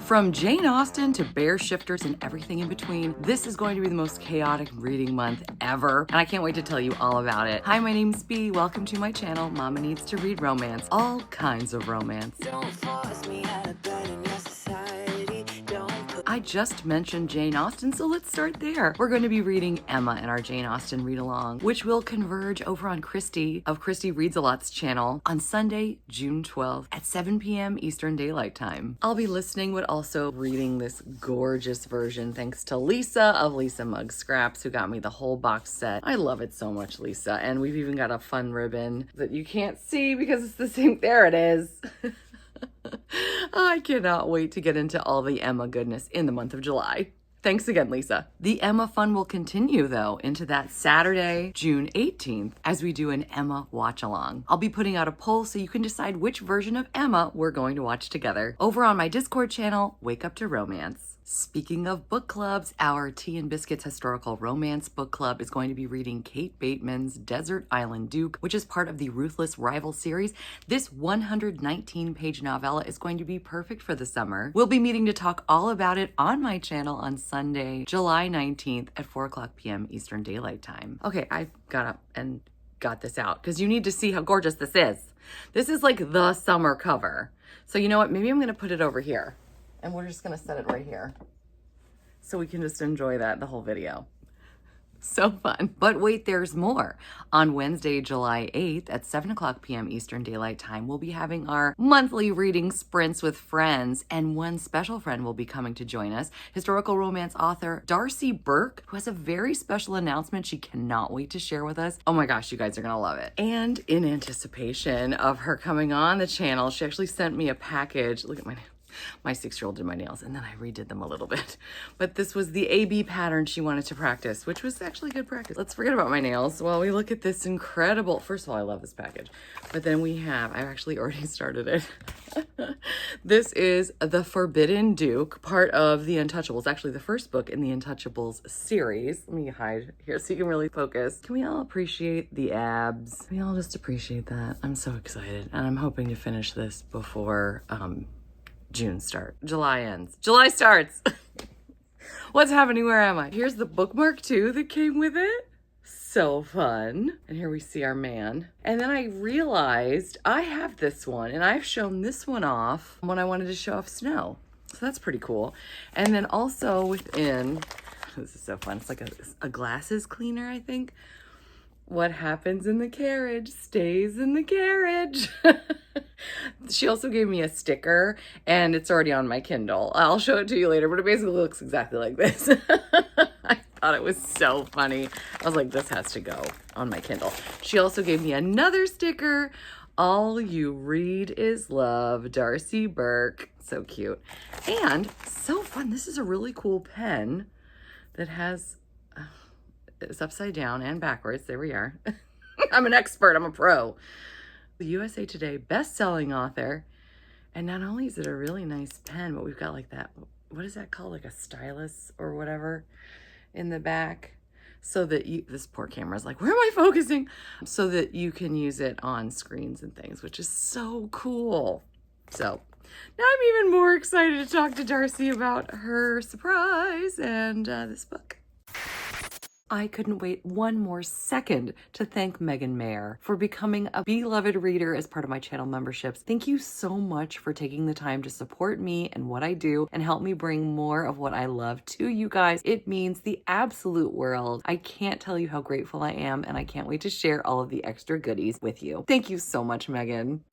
From Jane Austen to bear shifters and everything in between, this is going to be the most chaotic reading month ever, and I can't wait to tell you all about it. Hi, my name's Bea. Welcome to my channel, Mama Needs to Read Romance. All kinds of romance. Don't force me out of bed in your society. I just mentioned Jane Austen, so let's start there. We're going to be reading Emma in our Jane Austen read-along, which will converge over on Christy of Christy Reads a Lot's channel on Sunday, June 12th at 7 p.m. Eastern Daylight Time. I'll be listening, but also reading this gorgeous version thanks to Lisa of Lisa Mug Scraps, who got me the whole box set. I love it so much, Lisa, and we've even got a fun ribbon that you can't see because it's the same. There it is. I cannot wait to get into all the Emma goodness in the month of July. Thanks again, Lisa. The Emma fun will continue, though, into that Saturday, June 18th, as we do an Emma watch-along. I'll be putting out a poll so you can decide which version of Emma we're going to watch together. Over on my Discord channel, Wake Up to Romance. Speaking of book clubs, our Tea and Biscuits Historical Romance Book Club is going to be reading Kate Bateman's Desert Island Duke, which is part of the Ruthless Rival series. This 119-page novella is going to be perfect for the summer. We'll be meeting to talk all about it on my channel on Sunday, July 19th at 4 o'clock p.m. Eastern Daylight Time. Okay, I got up and got this out because you need to see how gorgeous this is. This is like the summer cover. So you know what? Maybe I'm going to put it over here. And we're just gonna set it right here so we can just enjoy that the whole video. So fun. But wait, there's more. On Wednesday, July 8th at 7 o'clock p.m. Eastern Daylight Time, we'll be having our monthly reading sprints with friends, and one special friend will be coming to join us, historical romance author Darcy Burke, who has a very special announcement she cannot wait to share with us. Oh my gosh, you guys are gonna love it. And in anticipation of her coming on the channel, she actually sent me a package. Look at my 6-year-old did my nails and then I redid them a little bit. But this was the AB pattern she wanted to practice, which was actually good practice. Let's forget about my nails while we look at this incredible, first of all, I love this package. But then I've actually already started it. This is The Forbidden Duke, part of The Untouchables, actually the first book in the Untouchables series. Let me hide here so you can really focus. Can we all appreciate the abs? Can we all just appreciate that? I'm so excited and I'm hoping to finish this before, July ends. July starts. What's happening? Where am I? Here's the bookmark too that came with it. So fun. And here we see our man. And then I realized I have this one and I've shown this one off when I wanted to show off Snow. So that's pretty cool. And then also within, this is so fun. It's like a glasses cleaner, I think. What happens in the carriage stays in the carriage. She also gave me a sticker and it's already on my Kindle. I'll show it to you later, but it basically looks exactly like this. I thought it was so funny. I was like, this has to go on my Kindle. She also gave me another sticker. All you read is love, Darcy Burke. So cute. And so fun. This is a really cool pen that has... It's upside down and backwards. There we are. I'm an expert. I'm a pro. The USA Today best-selling author. And not only is it a really nice pen, but we've got like that, what is that called? Like a stylus or whatever in the back. So that this poor camera's like, where am I focusing? So that you can use it on screens and things, which is so cool. So now I'm even more excited to talk to Darcy about her surprise and this book. I couldn't wait one more second to thank Megan Mayer for becoming a beloved reader as part of my channel memberships. Thank you so much for taking the time to support me and what I do and help me bring more of what I love to you guys. It means the absolute world. I can't tell you how grateful I am, and I can't wait to share all of the extra goodies with you. Thank you so much, Megan.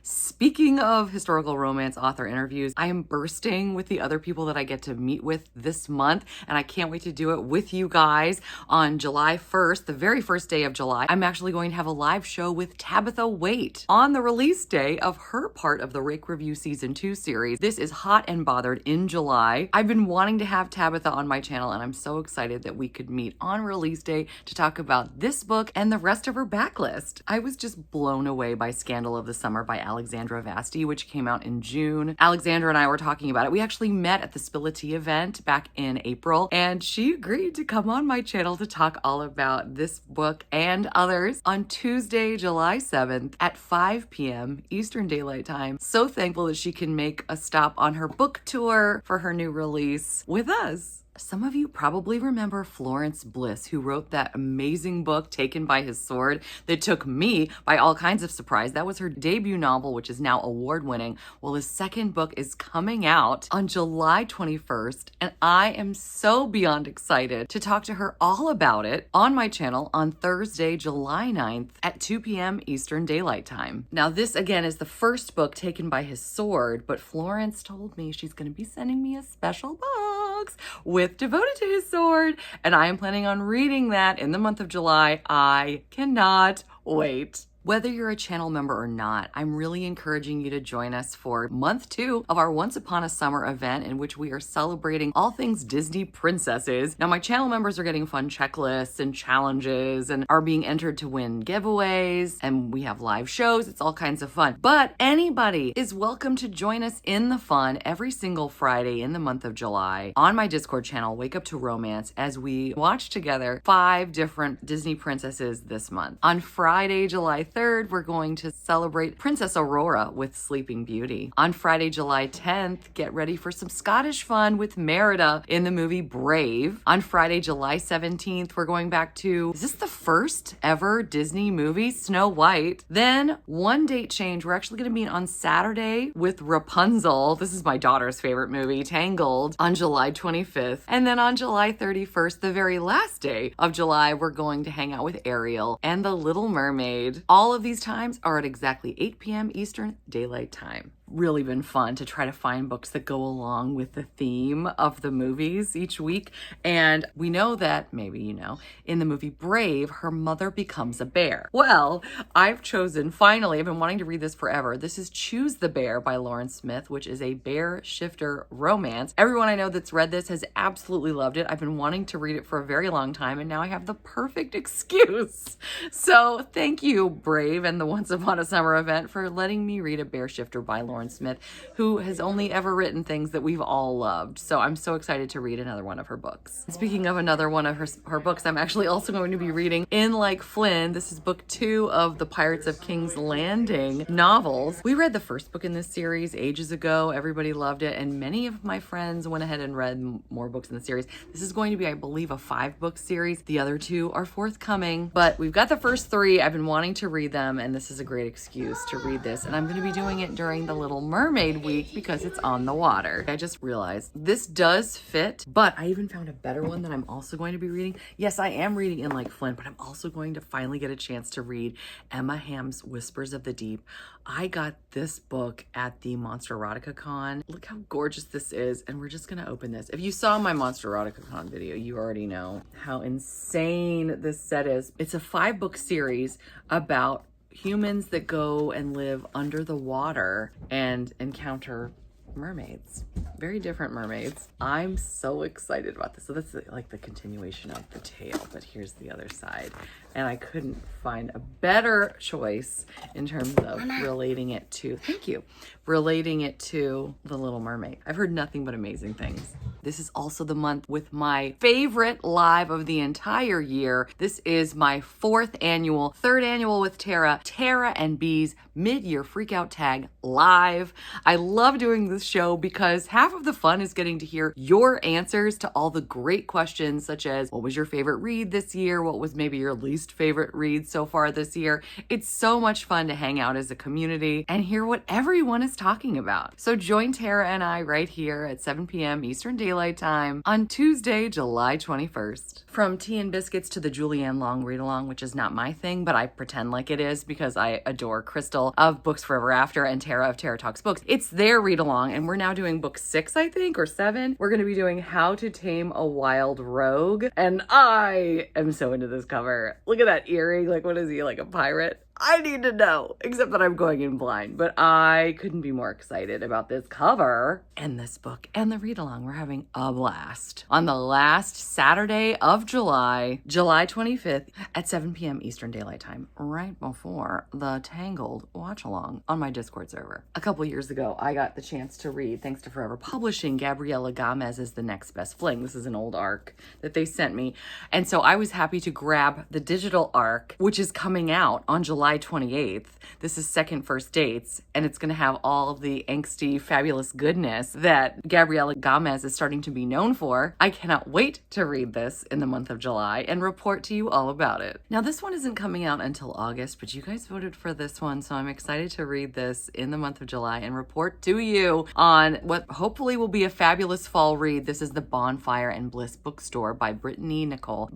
Speaking of historical romance author interviews, I am bursting with the other people that I get to meet with this month, and I can't wait to do it with you guys on July 1st, the very first day of July. I'm actually going to have a live show with Tabitha Waite on the release day of her part of the Rake Review Season 2 series. This is Hot and Bothered in July. I've been wanting to have Tabitha on my channel, and I'm so excited that we could meet on release day to talk about this book and the rest of her backlist. I was just blown away by Scandal of the Summer by Alexandra Alexandra Vasti, which came out in June. Alexandra and I were talking about it. We actually met at the Spility event back in April, and she agreed to come on my channel to talk all about this book and others on Tuesday, July 7th at 5 p.m. Eastern Daylight Time. So thankful that she can make a stop on her book tour for her new release with us. Some of you probably remember Florence Bliss, who wrote that amazing book, Taken by His Sword, that took me by all kinds of surprise. That was her debut novel, which is now award-winning. Well, his second book is coming out on July 21st, and I am so beyond excited to talk to her all about it on my channel on Thursday, July 9th at 2 p.m. Eastern Daylight Time. Now, this, again, is the first book, Taken by His Sword, but Florence told me she's going to be sending me a special box with Devoted to His Sword, and I am planning on reading that in the month of July. I cannot wait. Whether you're a channel member or not, I'm really encouraging you to join us for month 2 of our Once Upon a Summer event, in which we are celebrating all things Disney princesses. Now, my channel members are getting fun checklists and challenges and are being entered to win giveaways, and we have live shows. It's all kinds of fun. But anybody is welcome to join us in the fun every single Friday in the month of July on my Discord channel, Wake Up to Romance, as we watch together 5 different Disney princesses this month. On Friday, July 3rd, we're going to celebrate Princess Aurora with Sleeping Beauty. On Friday, July 10th, get ready for some Scottish fun with Merida in the movie Brave. On Friday, July 17th, we're going back to, is this the first ever Disney movie? Snow White. Then, one date change, we're actually going to be on Saturday with Rapunzel. This is my daughter's favorite movie, Tangled, on July 25th. And then on July 31st, the very last day of July, we're going to hang out with Ariel and The Little Mermaid. All of these times are at exactly 8 p.m. Eastern Daylight Time. Really been fun to try to find books that go along with the theme of the movies each week. And we know that, maybe you know, in the movie Brave, her mother becomes a bear. Well, I've chosen, finally, I've been wanting to read this forever. This is Choose the Bear by Lauren Smith, which is a bear shifter romance. Everyone I know that's read this has absolutely loved it. I've been wanting to read it for a very long time, and now I have the perfect excuse. So thank you, Brave and the Once Upon a Summer event, for letting me read a bear shifter by Lauren Smith, who has only ever written things that we've all loved. So I'm so excited to read another one of her books. Speaking of another one of her books, I'm actually also going to be reading In Like Flynn. This is book 2 of the Pirates of King's Landing novels. We read the first book in this series ages ago. Everybody loved it, and many of my friends went ahead and read more books in the series. This is going to be, I believe, a 5-book series. The other 2 are forthcoming, but we've got the first 3. I've been wanting to read them, and this is a great excuse to read this, and I'm going to be doing it during the Little Mermaid week because it's on the water. I just realized this does fit, but I even found a better one that I'm also going to be reading. Yes, I am reading In Like Flynn, but I'm also going to finally get a chance to read Emma Hamm's Whispers of the Deep. I got this book at the Monster Erotica Con. Look how gorgeous this is, and we're just gonna open this. If you saw my Monster Erotica Con video, you already know how insane this set is. It's a 5-book series about humans that go and live under the water and encounter mermaids. Very different mermaids. I'm so excited about this. So that's like the continuation of the tale, but here's the other side. And I couldn't find a better choice in terms of relating it to, thank you, relating it to The Little Mermaid. I've heard nothing but amazing things. This is also the month with my favorite live of the entire year. This is my 3rd annual with Tara and Bees mid-year freakout tag live. I love doing this show because half of the fun is getting to hear your answers to all the great questions, such as what was your favorite read this year? What was maybe your least favorite read so far this year? It's so much fun to hang out as a community and hear what everyone is talking about. So join Tara and I right here at 7 p.m. Eastern Daylight Time on Tuesday, July 21st. From Tea and Biscuits to the Ann Long Readalong, which is not my thing, but I pretend like it is because I adore Crystal of Books Forever After and Tara of Tara Talks Books. It's their read-along, and we're now doing book 6, I think, or 7. We're going to be doing How to Tame a Wild Rogue, and I am so into this cover. Look at that earring. Like, what is he, like a pirate? I need to know, except that I'm going in blind. But I couldn't be more excited about this cover and this book and the read along. We're having a blast on the last Saturday of July, July 25th at 7 p.m. Eastern Daylight Time, right before the Tangled watch along on my Discord server. A couple years ago, I got the chance to read, thanks to Forever Publishing, Gabriela Gamez's The Next Best Fling. This is an old arc that they sent me. And so I was happy to grab the digital arc, which is coming out on July 28th. This is Second First Dates, and it's going to have all of the angsty, fabulous goodness that Gabriela Gamez is starting to be known for. I cannot wait to read this in the month of July and report to you all about it. Now, this one isn't coming out until August, but you guys voted for this one, so I'm excited to read this in the month of July and report to you on what hopefully will be a fabulous fall read. This is The Bonfire and Bliss Bookstore by Brittany Nicole.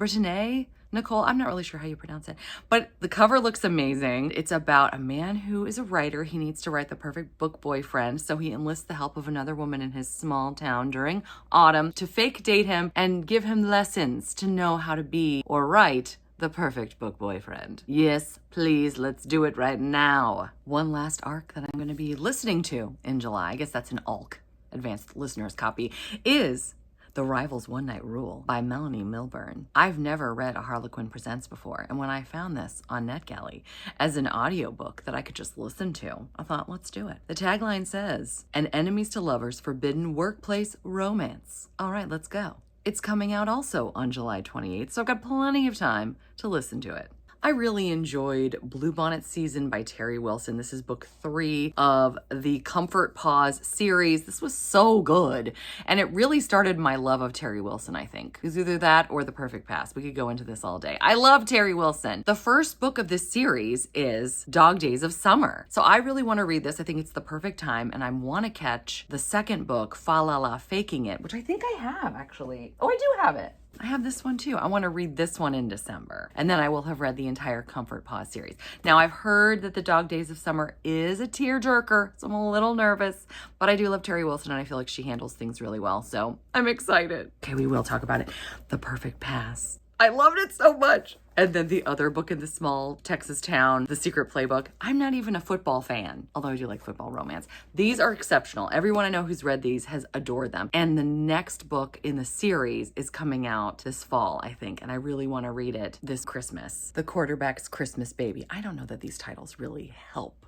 Nicole, I'm not really sure how you pronounce it, but the cover looks amazing. It's about a man who is a writer. He needs to write the perfect book boyfriend, so he enlists the help of another woman in his small town during autumn to fake date him and give him lessons to know how to be or write the perfect book boyfriend. Yes, please, let's do it right now. One last arc that I'm going to be listening to in July, I guess that's an ALC, Advanced Listener's Copy, is The Rival's One Night Rule by Melanie Milburn. I've never read a Harlequin Presents before, and when I found this on NetGalley as an audiobook that I could just listen to, I thought, let's do it. The tagline says, "An enemies to lovers forbidden workplace romance." All right, let's go. It's coming out also on July 28th, so I've got plenty of time to listen to it. I really enjoyed Bluebonnet Season by Terry Wilson. This is book 3 of the Comfort Pause series. This was so good. And it really started my love of Terry Wilson, I think. It was either that or The Perfect Pass. We could go into this all day. I love Terry Wilson. The first book of this series is Dog Days of Summer. So I really want to read this. I think it's the perfect time. And I want to catch the second book, Fa La La Faking It, which I think I have actually. Oh, I do have it. I have this one too. I want to read this one in December. And then I will have read the entire Comfort Pause series. Now, I've heard that the Dog Days of Summer is a tearjerker, so I'm a little nervous. But I do love Terry Wilson, and I feel like she handles things really well. So I'm excited. Okay, we will talk about it. The Perfect Pass. I loved it so much. And then the other book in the small Texas town, The Secret Playbook. I'm not even a football fan, although I do like football romance. These are exceptional. Everyone I know who's read these has adored them. And the next book in the series is coming out this fall, I think. And I really want to read it this Christmas. The Quarterback's Christmas Baby. I don't know that these titles really help.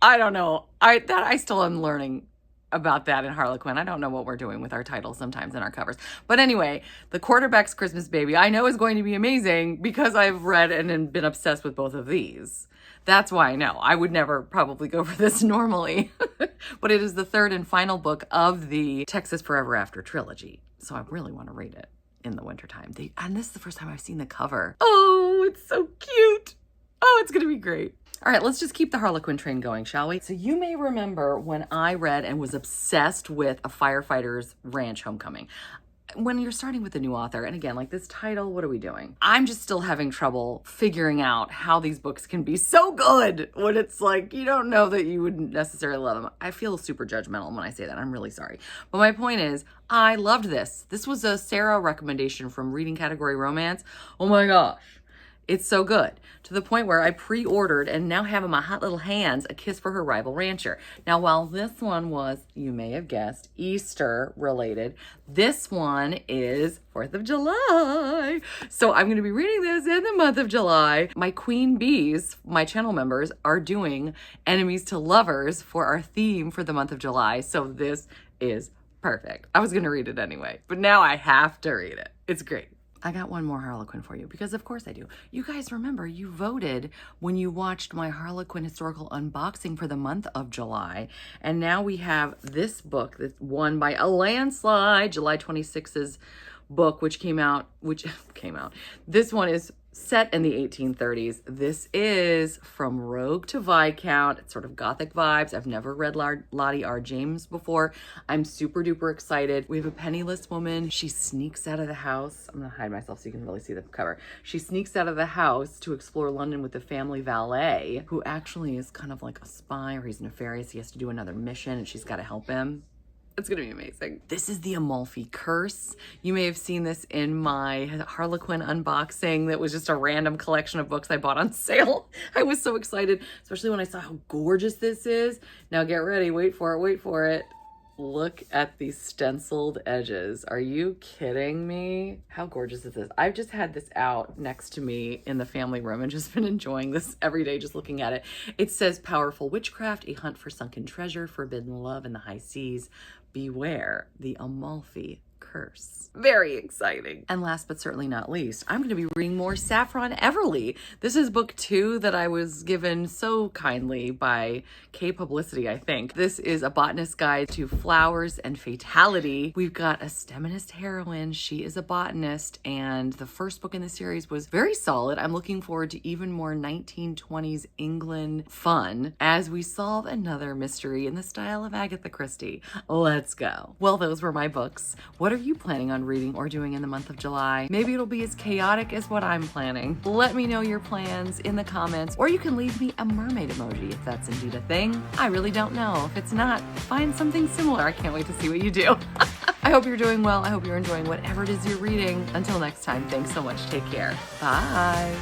I don't know. I still am learning about that in Harlequin. I don't know what we're doing with our titles sometimes in our covers. But anyway, The Quarterback's Christmas Baby I know is going to be amazing because I've read and been obsessed with both of these. That's why I know. I would never probably go for this normally. But it is the third and final book of the Texas Forever After trilogy. So I really want to read it in the wintertime. And this is the first time I've seen the cover. Oh, it's so cute. Oh, it's going to be great. All right, let's just keep the Harlequin train going, shall we? So you may remember when I read and was obsessed with A Firefighter's Ranch Homecoming. When you're starting with a new author, and again, like this title, what are we doing? I'm just still having trouble figuring out how these books can be so good when it's like, you don't know that you would necessarily love them. I feel super judgmental when I say that. I'm really sorry. But my point is, I loved this. This was a Sarah recommendation from Reading Category Romance. Oh my gosh. It's so good, to the point where I pre-ordered and now have in my hot little hands A Kiss for Her Rival Rancher. Now, while this one was, you may have guessed, Easter related, this one is 4th of July. So I'm going to be reading this in the month of July. My Queen Bees, my channel members, are doing Enemies to Lovers for our theme for the month of July. So this is perfect. I was going to read it anyway, but now I have to read it. It's great. I got one more Harlequin for you, because of course I do. You guys remember, you voted when you watched my Harlequin historical unboxing for the month of July. And now we have this book that's won by a landslide, July 26's book, which came out. This one is set in the 1830s. This is From Rogue to Viscount. It's sort of gothic vibes. I've never read Lottie R. James before. I'm super duper excited. We have a penniless woman. She sneaks out of the house. I'm gonna hide myself so you can really see the cover. She sneaks out of the house to explore London with the family valet, who actually is kind of like a spy, or he's nefarious. He has to do another mission and she's got to help him. It's gonna be amazing. This is the Amalfi Curse. You may have seen this in my Harlequin unboxing that was just a random collection of books I bought on sale. I was so excited, especially when I saw how gorgeous this is. Now get ready, wait for it, wait for it. Look at these stenciled edges. Are you kidding me? How gorgeous is this? I've just had this out next to me in the family room and just been enjoying this every day, just looking at it. It says, powerful witchcraft, a hunt for sunken treasure, forbidden love in the high seas. Beware the Amalfi Curse. Very exciting. And last but certainly not least, I'm going to be reading more Saffron Everly. This is book 2 that I was given so kindly by K Publicity, I think. This is A Botanist's Guide to Flowers and Fatality. We've got a STEMinist heroine. She is a botanist, and the first book in the series was very solid. I'm looking forward to even more 1920s England fun as we solve another mystery in the style of Agatha Christie. Let's go. Well, those were my books. What are you planning on reading or doing in the month of July? Maybe it'll be as chaotic as what I'm planning. Let me know your plans in the comments, or you can leave me a mermaid emoji if that's indeed a thing. I really don't know. If it's not, find something similar. I can't wait to see what you do. I hope you're doing well. I hope you're enjoying whatever it is you're reading. Until next time, thanks so much. Take care. Bye.